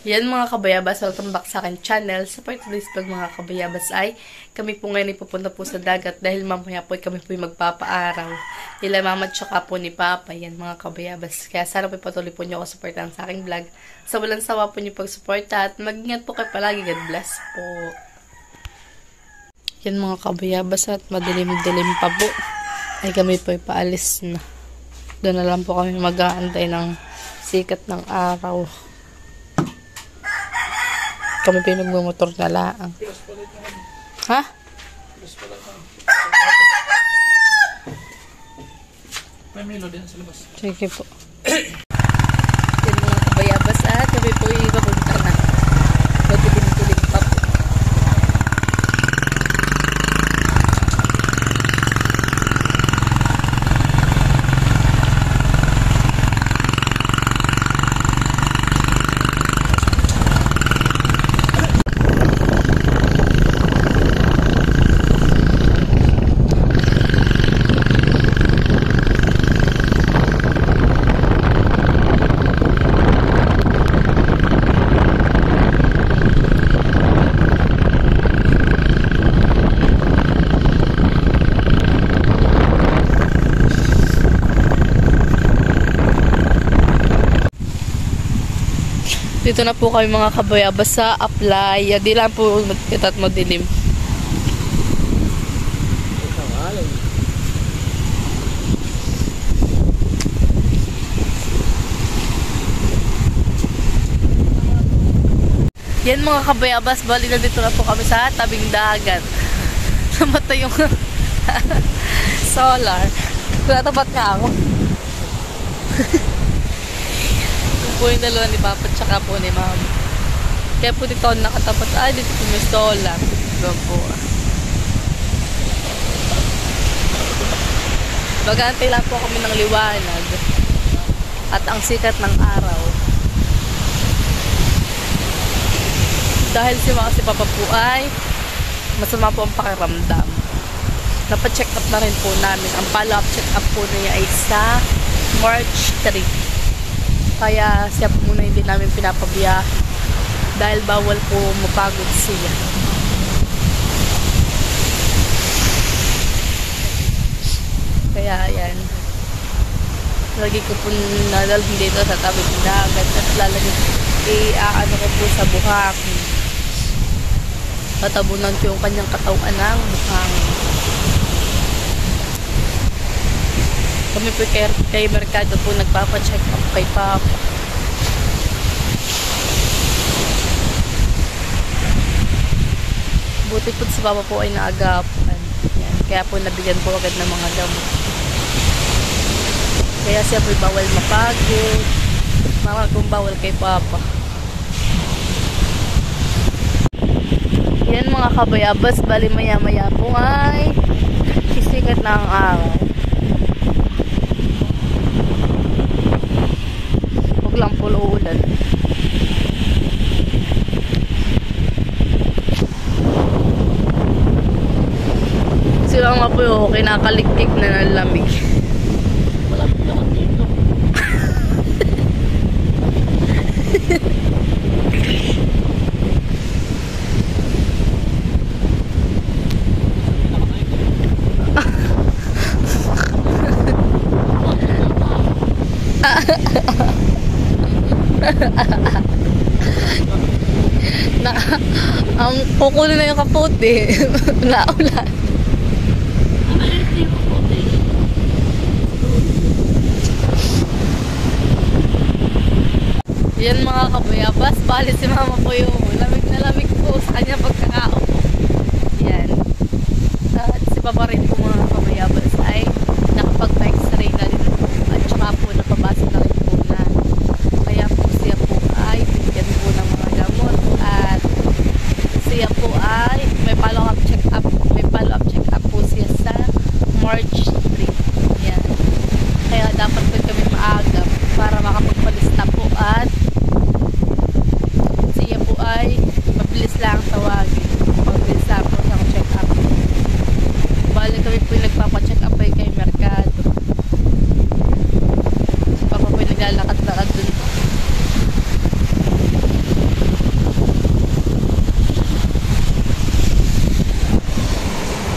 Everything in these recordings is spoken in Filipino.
Yan mga kabayabas, welcome back sa akin channel. Sa part of this vlog mga kabayabas ay kami po ngayon ay pupunta po sa dagat dahil mamaya po kami po magpapaaraw. Nila mama at saka po ni Papa, yan mga kabayabas. Kaya sana po patuloy po nyo ako supportan sa aking vlog. Sa walang sawa po nyo pag-suporta at mag-ingat po kayo palagi. God bless po. Yan mga kabayabas at madilim-dilim pa po. Ay kami po ay paalis na. Doon na lang po kami mag-aantay ng sikat ng araw. Kami pinagmumotor na lang. Ha? May milo din sa labas. Sige po. Yan mga kabayabas at kami po ipapunta na. Matilim-tilim pa po. Dito na po kami mga kabayabas sa apply. Di lang po magkita at madilim. Yan mga kabayabas, bali na dito na po kami sa tabing dagat. Namatay yung solar. Natapat nga ako. Po yung dalawa ni Papa at saka po ni Mama. Kaya po dito ako nakatapat. Ay, dito po may solar. Doon po. Bagantay lang po kami ng liwanag. At ang sikat ng araw. Dahil si Papa po ay masama po ang pakiramdam. Napacheck up na rin po namin. Ang follow-up check up po niya ay sa March 3. Kaya siya po muna hindi namin pinapabiyahe dahil bawal po mapagod siya. Kaya ayan. Lagi ko po nadalhin dito sa tabi ng dagat at lalagay i-aano ko po sa buhangin. Tatabunan ko yung kanyang katawan ng buhangin. Kami po kay Mercado po nagpapacheck up kay Papa. Buti po si Papa po ay naagapan. Yan. Kaya po nabigyan po agad ng mga gamot. Kaya siya po bawal mapagod. Mga kung bawal kay Papa. Yan mga kabayabas, bali maya-maya po ay sisikat na ang araw. Lang po ulan. Sila nga po yung kinakaliktik na ng lamig. Malapit naman dito. Ang kukunin na yung kapote. Naulan. Yan mga kabayabas, bali si Mama po yung lamig na lamig po sa kanya pagkakaupo. Yan. At si Papa rin po mga kabayabas ay nakapag-x-ray na rin po. At saka po napabasa na rin po na. Kaya po siya po ay bigyan po ng mga gamot. At siya po ay may follow-up check-up. May follow-up check-up po siya sa March 3. Yan. Kaya dapat po kami maagap para makapagpalista po at siya po ay mabilis lang tawagin.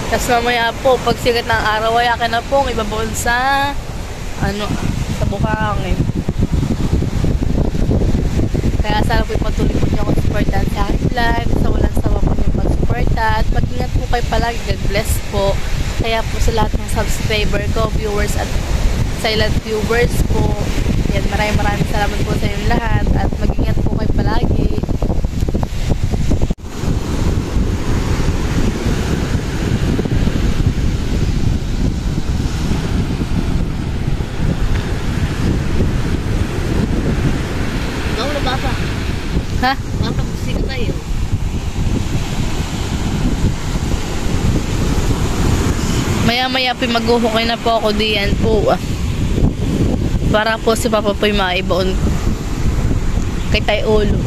Tapos mamaya po, pag sigat ng araw, ay akin na pong ibabaon sa, sa Bukangin. Kaya sana po ipatuloy po niyo akong supportan sa aking vlog. Sa walang sawa po niyo pag-suporta. At mag-ingat po kayo palagi. God bless po. Kaya po sa lahat ng subscriber ko, viewers at silent viewers po. Yan, maraming salamat po sa inyong lahat. At mag-ingat po kayo palagi. Ha? Maya-maya po maghuhukay na po ako diyan po. Para po si Papa po yung maibaon kay Tay Ulo.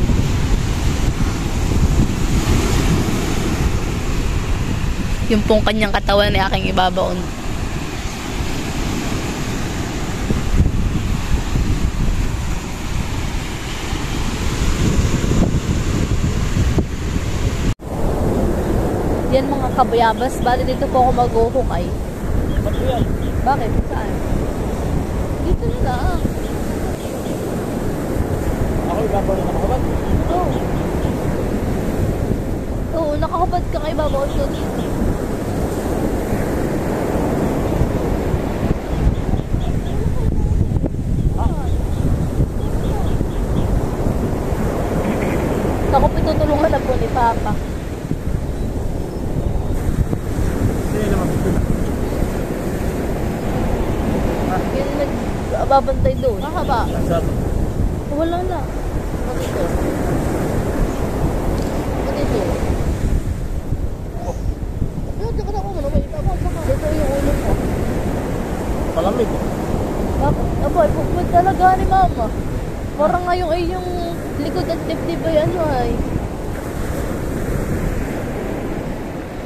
Yung pong kanyang katawan ay aking ibabaon. Yan mga kabayabas, bali dito po ako maghuhukay. Ba't yan? Bakit? Saan? Dito na lang. Ako ibabaw na nakabad. Oo. Oo, nakakabad ka kay Baba Otso dito. Ako pitutulungan na po ni Papa. Yung nagbabantay doon. Mahaba. Wala na. Dito. Dito. Dito ka na ako. May iba. Dito yung ulo ko. Palamig. Bakit? Aba, ipupod talaga ni Mama. Parang ngayon ay yung likod at dibdib ay ano ay.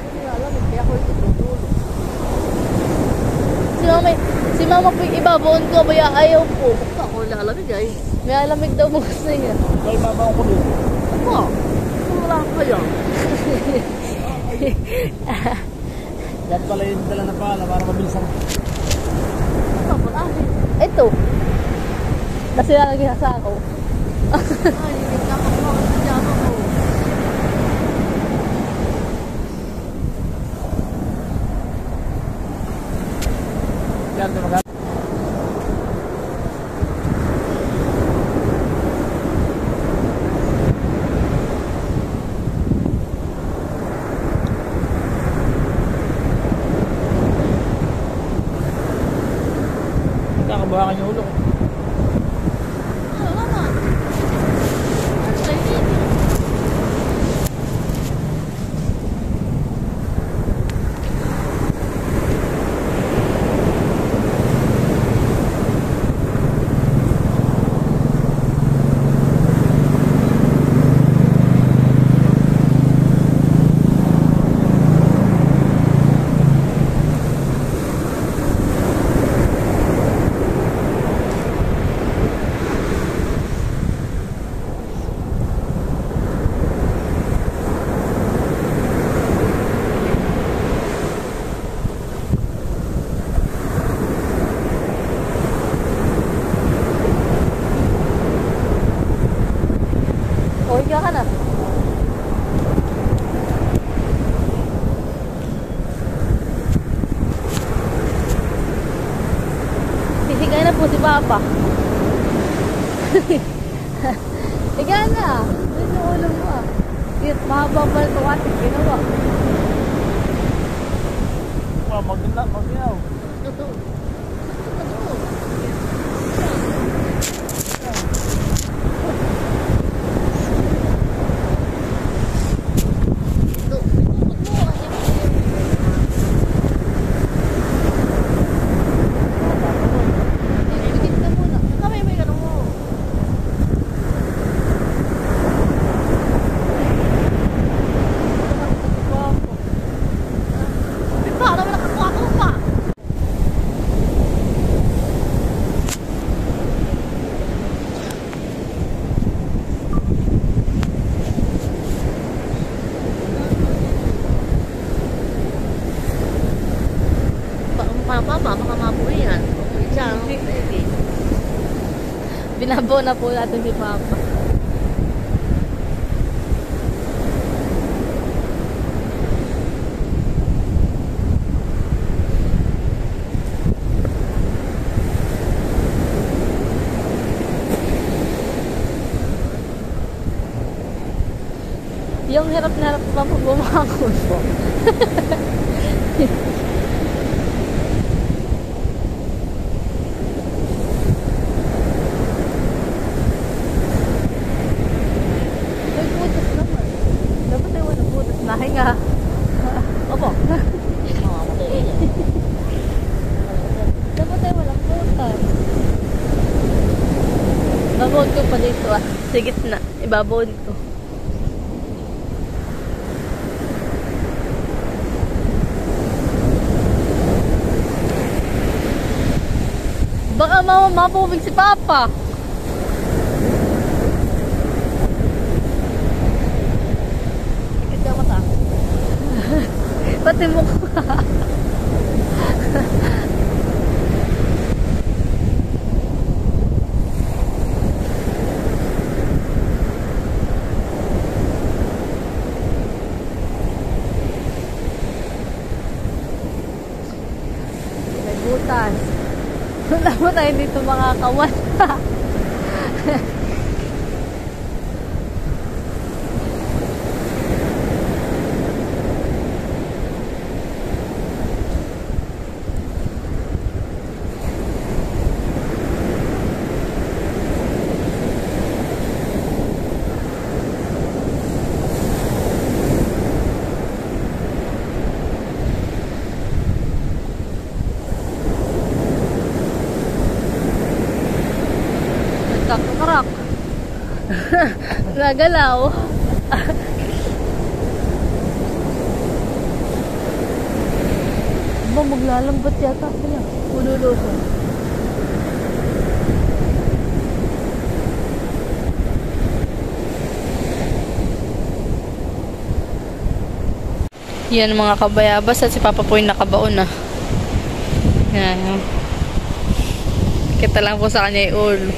Hindi nga alam. Kaya ako ito tutulog. Si Mama po yung ibabaon ko, kaya ayaw po. Ako lalamig ay. May alamig daw mo gusto niya. May babaw ko doon. Ako? Wala kayo. Yan pala yung dala na pala para mabilisan. Ito, marami. Ito. Kasi lalagay sa ako. Ay, hindi ka makuha ka sa jama ko. Yan, tumagal. Nakabuhakan yung ulo. Wala na. Ay, dito. O, higa ka na. Higa na po si Papa. Higa na. Doon yung ulo mo ah. Mahaba pa ito ating ginawa. Maginaw. Ito. Papa, baka mabuhay yan. Okay, siya. Pwede. Binabaw na po natin si Papa. Yung hirap na hirap pa po bumakon po. May putas naman. Dapat ay walang putas na. Hinga. Opo. Mamamatay yan. Dapat ay walang putas. Babawad ko pa dito ah. Sige na. Ibabawad ko. Baka mapubig si Papa. Ikit ka mata. Pati mukha. May butas. Wala mo tayo dito mga kawan. Kakarak. Nagalaw. Ba, maglalambot yata sila. Ululuso. Yan mga kabayabas at si Papa po yung nakabaon na. Yan. Kita lang po sa kanya yung ulo.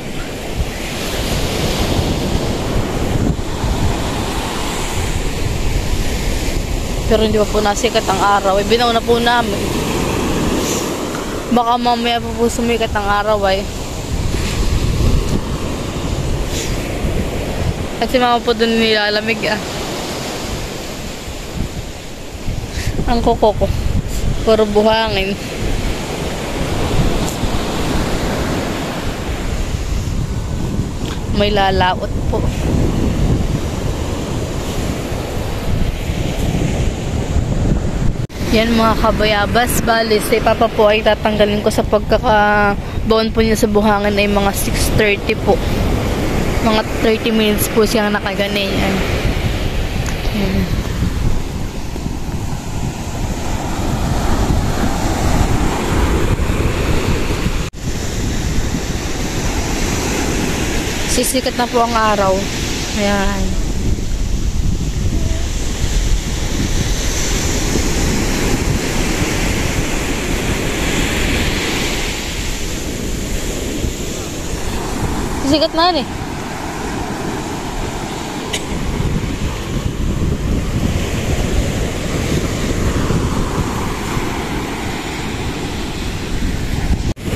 Pero hindi pa po nasikat ang araw. Binaw na po namin. Baka mamaya po sumikat ang araw ay. At si Mama po dun nilalamig ah. Ang kuko ko. Puro buhangin. May lalaot po. Yan mga kabayabas, bali si Papa po ay tatanggalin ko sa pagkakabaon po niya sa buhangin ay mga 6:30 po. Mga 30 minutes po siyang nakaganyan. Yan. Sisikat na po ang araw. Ayan. Sikat na yan eh.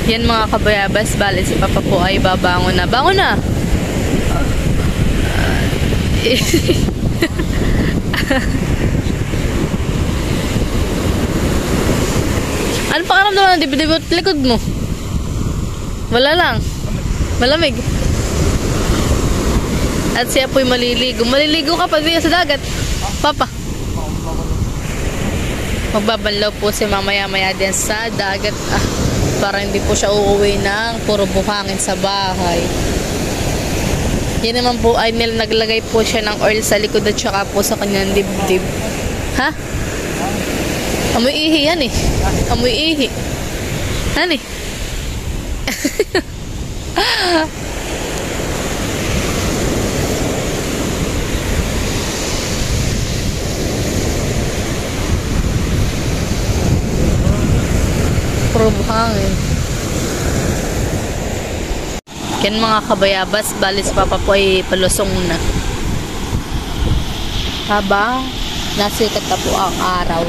Yan mga kabayabas, bali si Papa po ay babangon na. Bangon na! Ano pa karamdaman ng dibdib likod mo? Wala lang. Malamig. At siya po'y maliligo. Maliligo ka pag sa dagat. Papa. Magbabanlaw po si mamaya-maya din sa dagat. Para hindi po siya uuwi ng puro buhangin sa bahay. Yan naman po ay naglagay po siya ng oil sa likod at saka po sa kanyang dibdib. Ha? Amoy ihi yan eh. Amoy ihi. Ano eh? puro buhangin. Yan mga kabayabas, balis papa po ay palusong na. Habang nasikat na po ang araw.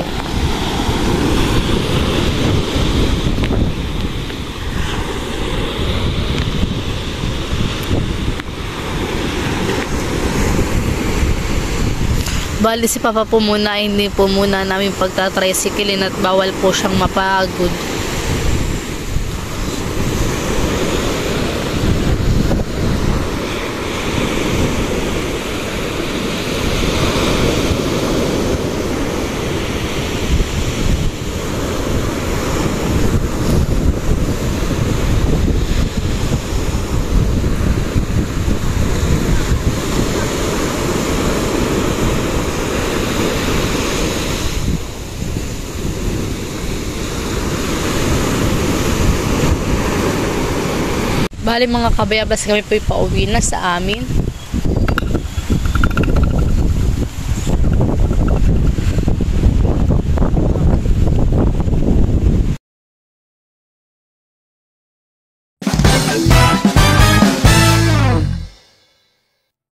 Bali si Papa po muna, hindi po muna namin pagtatricyclein at bawal po siyang mapagod. Bali mga kabayabas, kami po'y pauwi na sa amin.